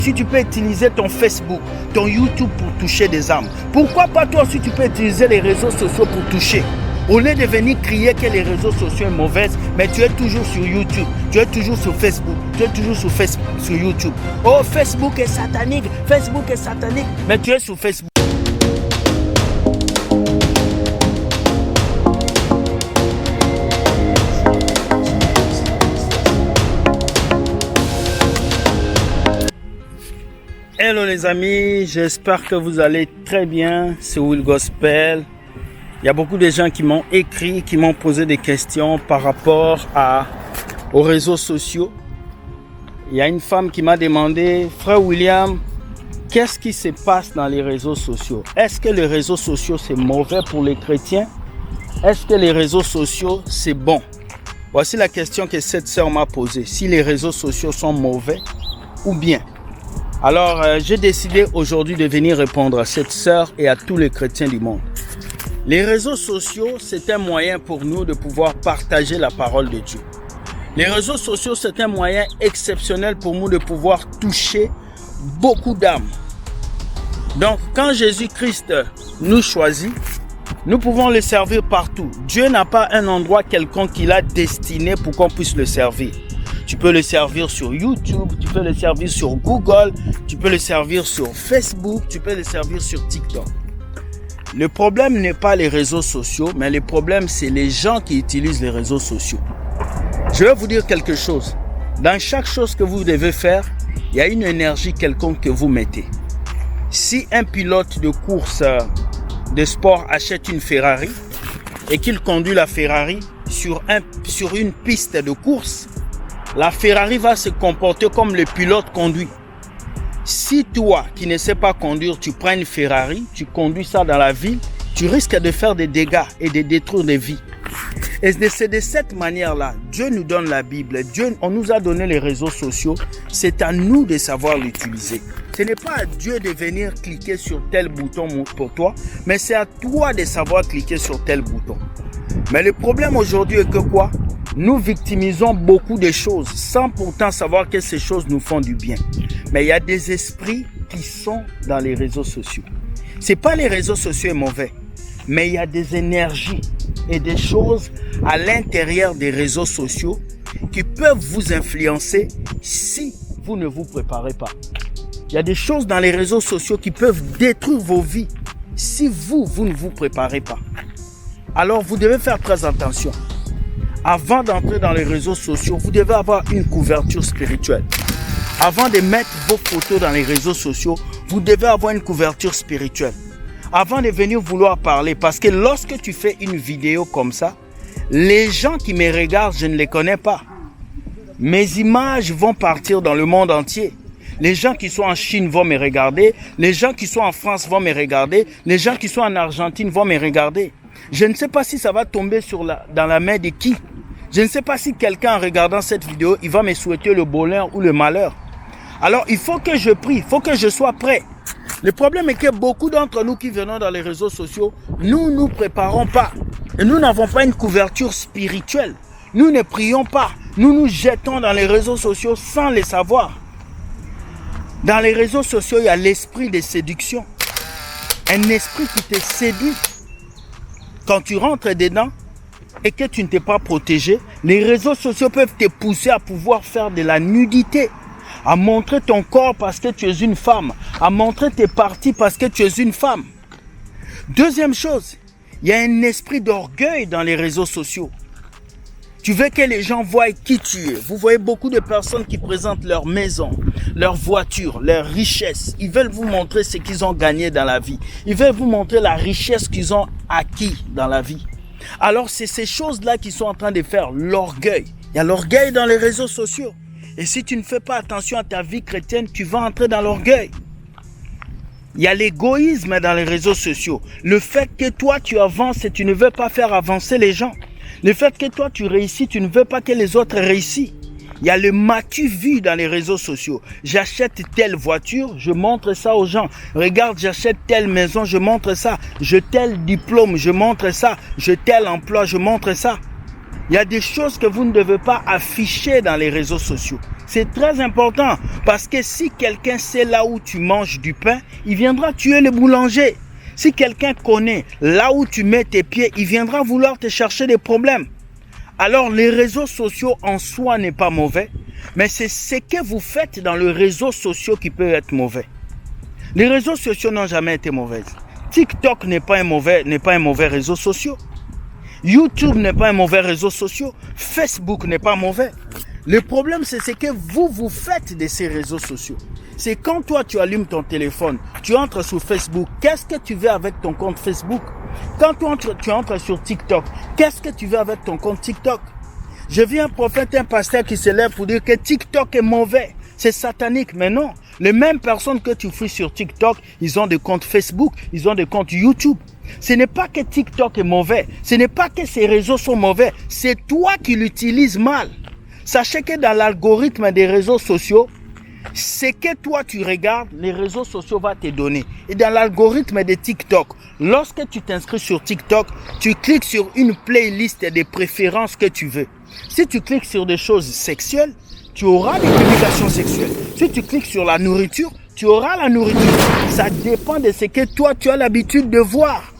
Si tu peux utiliser ton Facebook, ton YouTube pour toucher des âmes, pourquoi pas toi aussi tu peux utiliser les réseaux sociaux pour toucher? Au lieu de venir crier que les réseaux sociaux sont mauvais, mais tu es toujours sur YouTube, tu es toujours sur Facebook, tu es toujours sur YouTube. Oh, Facebook est satanique, mais tu es sur Facebook. Hello les amis, j'espère que vous allez très bien, c'est Will Gospel. Il y a beaucoup de gens qui m'ont écrit, qui m'ont posé des questions par rapport aux réseaux sociaux. Il y a une femme qui m'a demandé, frère William, qu'est-ce qui se passe dans les réseaux sociaux? Est-ce que les réseaux sociaux c'est mauvais pour les chrétiens? Est-ce que les réseaux sociaux c'est bon? Voici la question que cette sœur m'a posée, si les réseaux sociaux sont mauvais ou bien. Alors, j'ai décidé aujourd'hui de venir répondre à cette sœur et à tous les chrétiens du monde. Les réseaux sociaux, c'est un moyen pour nous de pouvoir partager la parole de Dieu. Les réseaux sociaux, c'est un moyen exceptionnel pour nous de pouvoir toucher beaucoup d'âmes. Donc, quand Jésus-Christ nous choisit, nous pouvons le servir partout. Dieu n'a pas un endroit quelconque qu'il a destiné pour qu'on puisse le servir. Tu peux le servir sur YouTube, tu peux le servir sur Google, tu peux le servir sur Facebook, tu peux le servir sur TikTok. Le problème n'est pas les réseaux sociaux, mais le problème c'est les gens qui utilisent les réseaux sociaux. Je vais vous dire quelque chose. Dans chaque chose que vous devez faire, il y a une énergie quelconque que vous mettez. Si un pilote de course de sport achète une Ferrari et qu'il conduit la Ferrari sur une piste de course, la Ferrari va se comporter comme le pilote conduit. Si toi qui ne sais pas conduire, tu prends une Ferrari, tu conduis ça dans la ville, tu risques de faire des dégâts et de détruire des vies. Et c'est de cette manière-là, Dieu nous donne la Bible, on nous a donné les réseaux sociaux, c'est à nous de savoir l'utiliser. Ce n'est pas à Dieu de venir cliquer sur tel bouton pour toi, mais c'est à toi de savoir cliquer sur tel bouton. Mais le problème aujourd'hui est que quoi? Nous victimisons beaucoup de choses sans pourtant savoir que ces choses nous font du bien. Mais il y a des esprits qui sont dans les réseaux sociaux. Ce n'est pas les réseaux sociaux mauvais, mais il y a des énergies et des choses à l'intérieur des réseaux sociaux qui peuvent vous influencer si vous ne vous préparez pas. Il y a des choses dans les réseaux sociaux qui peuvent détruire vos vies si vous ne vous préparez pas. Alors vous devez faire très attention. Avant d'entrer dans les réseaux sociaux, vous devez avoir une couverture spirituelle. Avant de mettre vos photos dans les réseaux sociaux, vous devez avoir une couverture spirituelle. Avant de venir vouloir parler, parce que lorsque tu fais une vidéo comme ça, les gens qui me regardent, je ne les connais pas. Mes images vont partir dans le monde entier. Les gens qui sont en Chine vont me regarder, les gens qui sont en France vont me regarder, les gens qui sont en Argentine vont me regarder. Je ne sais pas si ça va tomber dans la main de qui. Je ne sais pas si quelqu'un en regardant cette vidéo, il va me souhaiter le bonheur ou le malheur. Alors il faut que je prie, il faut que je sois prêt. Le problème est que beaucoup d'entre nous qui venons dans les réseaux sociaux, nous ne nous préparons pas. Et nous n'avons pas une couverture spirituelle. Nous ne prions pas. Nous nous jetons dans les réseaux sociaux sans le savoir. Dans les réseaux sociaux, il y a l'esprit de séduction. Un esprit qui te séduit. Quand tu rentres dedans et que tu ne t'es pas protégé, les réseaux sociaux peuvent te pousser à pouvoir faire de la nudité, à montrer ton corps parce que tu es une femme, à montrer tes parties parce que tu es une femme. Deuxième chose, il y a un esprit d'orgueil dans les réseaux sociaux. Tu veux que les gens voient qui tu es. Vous voyez beaucoup de personnes qui présentent leur maison, leur voiture, leur richesse. Ils veulent vous montrer ce qu'ils ont gagné dans la vie. Ils veulent vous montrer la richesse qu'ils ont acquis dans la vie. Alors c'est ces choses-là qui sont en train de faire l'orgueil. Il y a l'orgueil dans les réseaux sociaux. Et si tu ne fais pas attention à ta vie chrétienne, tu vas entrer dans l'orgueil. Il y a l'égoïsme dans les réseaux sociaux. Le fait que toi tu avances et tu ne veux pas faire avancer les gens. Le fait que toi tu réussis, tu ne veux pas que les autres réussissent. Il y a le m'as-tu vu dans les réseaux sociaux. J'achète telle voiture, je montre ça aux gens. Regarde, j'achète telle maison, je montre ça. Je tel diplôme, je montre ça. Je tel emploi, je montre ça. Il y a des choses que vous ne devez pas afficher dans les réseaux sociaux. C'est très important parce que si quelqu'un sait là où tu manges du pain, il viendra tuer le boulanger. Si quelqu'un connaît là où tu mets tes pieds, il viendra vouloir te chercher des problèmes. Alors les réseaux sociaux en soi n'est pas mauvais, mais c'est ce que vous faites dans les réseaux sociaux qui peut être mauvais. Les réseaux sociaux n'ont jamais été mauvais. TikTok n'est pas un mauvais réseau social. YouTube n'est pas un mauvais réseau social. Facebook n'est pas mauvais. Le problème, c'est ce que vous faites de ces réseaux sociaux. C'est quand toi, tu allumes ton téléphone, tu entres sur Facebook, qu'est-ce que tu veux avec ton compte Facebook? Quand tu entres sur TikTok, qu'est-ce que tu veux avec ton compte TikTok? Je vis un prophète, un pasteur qui se lève pour dire que TikTok est mauvais, c'est satanique. Mais non, les mêmes personnes que tu fouilles sur TikTok, ils ont des comptes Facebook, ils ont des comptes YouTube. Ce n'est pas que TikTok est mauvais, ce n'est pas que ces réseaux sont mauvais, c'est toi qui l'utilises mal. Sachez que dans l'algorithme des réseaux sociaux, ce que toi tu regardes, les réseaux sociaux vont te donner. Et dans l'algorithme de TikTok, lorsque tu t'inscris sur TikTok, tu cliques sur une playlist des préférences que tu veux. Si tu cliques sur des choses sexuelles, tu auras des publications sexuelles. Si tu cliques sur la nourriture, tu auras la nourriture. Ça dépend de ce que toi tu as l'habitude de voir.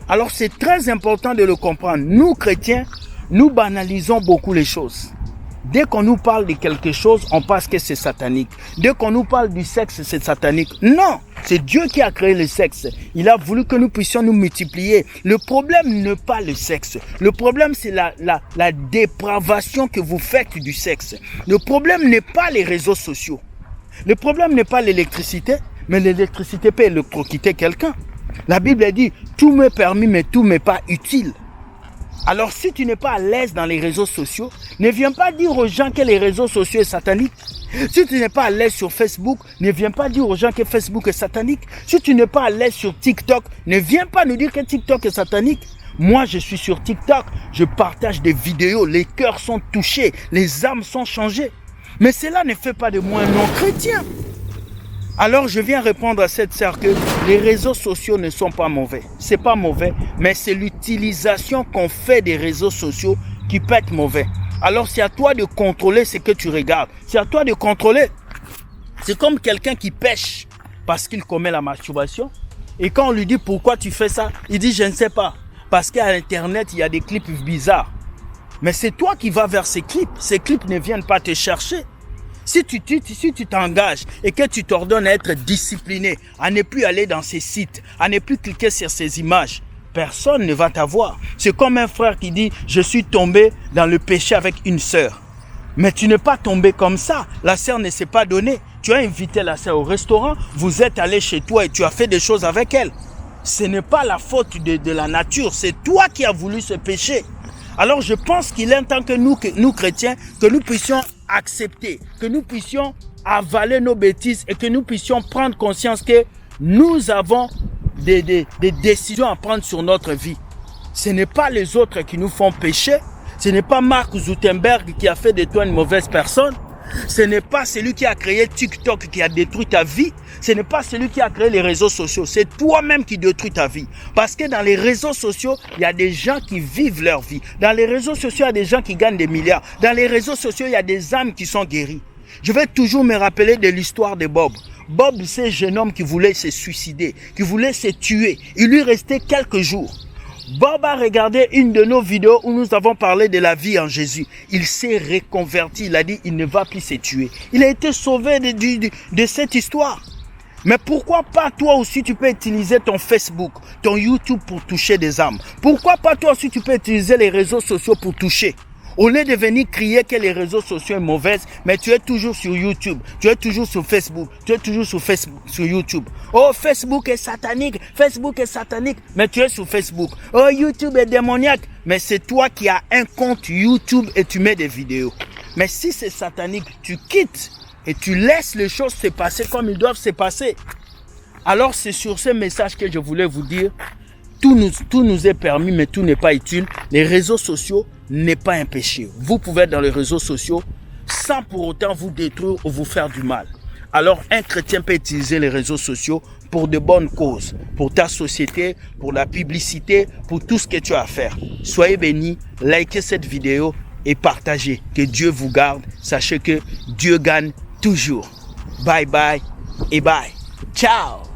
Alors c'est très important de le comprendre. Nous chrétiens, nous banalisons beaucoup les choses. Dès qu'on nous parle de quelque chose, on pense que c'est satanique. Dès qu'on nous parle du sexe, c'est satanique. Non, c'est Dieu qui a créé le sexe. Il a voulu que nous puissions nous multiplier. Le problème n'est pas le sexe. Le problème, c'est la dépravation que vous faites du sexe. Le problème n'est pas les réseaux sociaux. Le problème n'est pas l'électricité, mais l'électricité peut électrocuter quelqu'un. La Bible dit, tout m'est permis, mais tout m'est pas utile. Alors si tu n'es pas à l'aise dans les réseaux sociaux, ne viens pas dire aux gens que les réseaux sociaux sont sataniques. Si tu n'es pas à l'aise sur Facebook, ne viens pas dire aux gens que Facebook est satanique. Si tu n'es pas à l'aise sur TikTok, ne viens pas nous dire que TikTok est satanique. Moi, je suis sur TikTok, je partage des vidéos, les cœurs sont touchés, les âmes sont changées. Mais cela ne fait pas de moi un non-chrétien. Alors je viens répondre à cette sœur que les réseaux sociaux ne sont pas mauvais. C'est pas mauvais, mais c'est l'utilisation qu'on fait des réseaux sociaux qui peut être mauvais. Alors c'est à toi de contrôler ce que tu regardes. C'est à toi de contrôler. C'est comme quelqu'un qui pêche parce qu'il commet la masturbation. Et quand on lui dit pourquoi tu fais ça, il dit je ne sais pas. Parce qu'à Internet, il y a des clips bizarres. Mais c'est toi qui vas vers ces clips. Ces clips ne viennent pas te chercher. Si tu t'engages et que tu t'ordonnes à être discipliné, à ne plus aller dans ces sites, à ne plus cliquer sur ces images, personne ne va t'avoir. C'est comme un frère qui dit « Je suis tombé dans le péché avec une sœur ». Mais tu n'es pas tombé comme ça. La sœur ne s'est pas donnée. Tu as invité la sœur au restaurant, vous êtes allé chez toi et tu as fait des choses avec elle. Ce n'est pas la faute de la nature, c'est toi qui as voulu ce péché. Alors je pense qu'il est temps que nous chrétiens, que nous puissions accepter, que nous puissions avaler nos bêtises et que nous puissions prendre conscience que nous avons des décisions à prendre sur notre vie. Ce n'est pas les autres qui nous font pécher. Ce n'est pas Mark Zuckerberg qui a fait de toi une mauvaise personne. Ce n'est pas celui qui a créé TikTok qui a détruit ta vie. Ce n'est pas celui qui a créé les réseaux sociaux. C'est toi-même qui détruis ta vie. Parce que dans les réseaux sociaux, il y a des gens qui vivent leur vie. Dans les réseaux sociaux, il y a des gens qui gagnent des milliards. Dans les réseaux sociaux, il y a des âmes qui sont guéries. Je vais toujours me rappeler de l'histoire de Bob. Bob, c'est un jeune homme qui voulait se suicider, qui voulait se tuer. Il lui restait quelques jours. Bob a regardé une de nos vidéos où nous avons parlé de la vie en Jésus. Il s'est reconverti. Il a dit il ne va plus se tuer. Il a été sauvé de cette histoire. Mais pourquoi pas toi aussi tu peux utiliser ton Facebook, ton YouTube pour toucher des âmes? Pourquoi pas toi aussi tu peux utiliser les réseaux sociaux pour toucher? Au lieu de venir crier que les réseaux sociaux sont mauvais, mais tu es toujours sur YouTube, tu es toujours sur Facebook, tu es toujours sur YouTube. Oh, Facebook est satanique, mais tu es sur Facebook. Oh, YouTube est démoniaque, mais c'est toi qui as un compte YouTube et tu mets des vidéos. Mais si c'est satanique, tu quittes et tu laisses les choses se passer comme ils doivent se passer. Alors c'est sur ce message que je voulais vous dire. Tout nous est permis, mais tout n'est pas utile. Les réseaux sociaux n'est pas un péché. Vous pouvez être dans les réseaux sociaux sans pour autant vous détruire ou vous faire du mal. alors un chrétien peut utiliser les réseaux sociaux pour de bonnes causes, pour ta société, pour la publicité, pour tout ce que tu as à faire. Soyez bénis, likez cette vidéo et partagez. Que Dieu vous garde. Sachez que Dieu gagne toujours. Bye bye et bye. Ciao.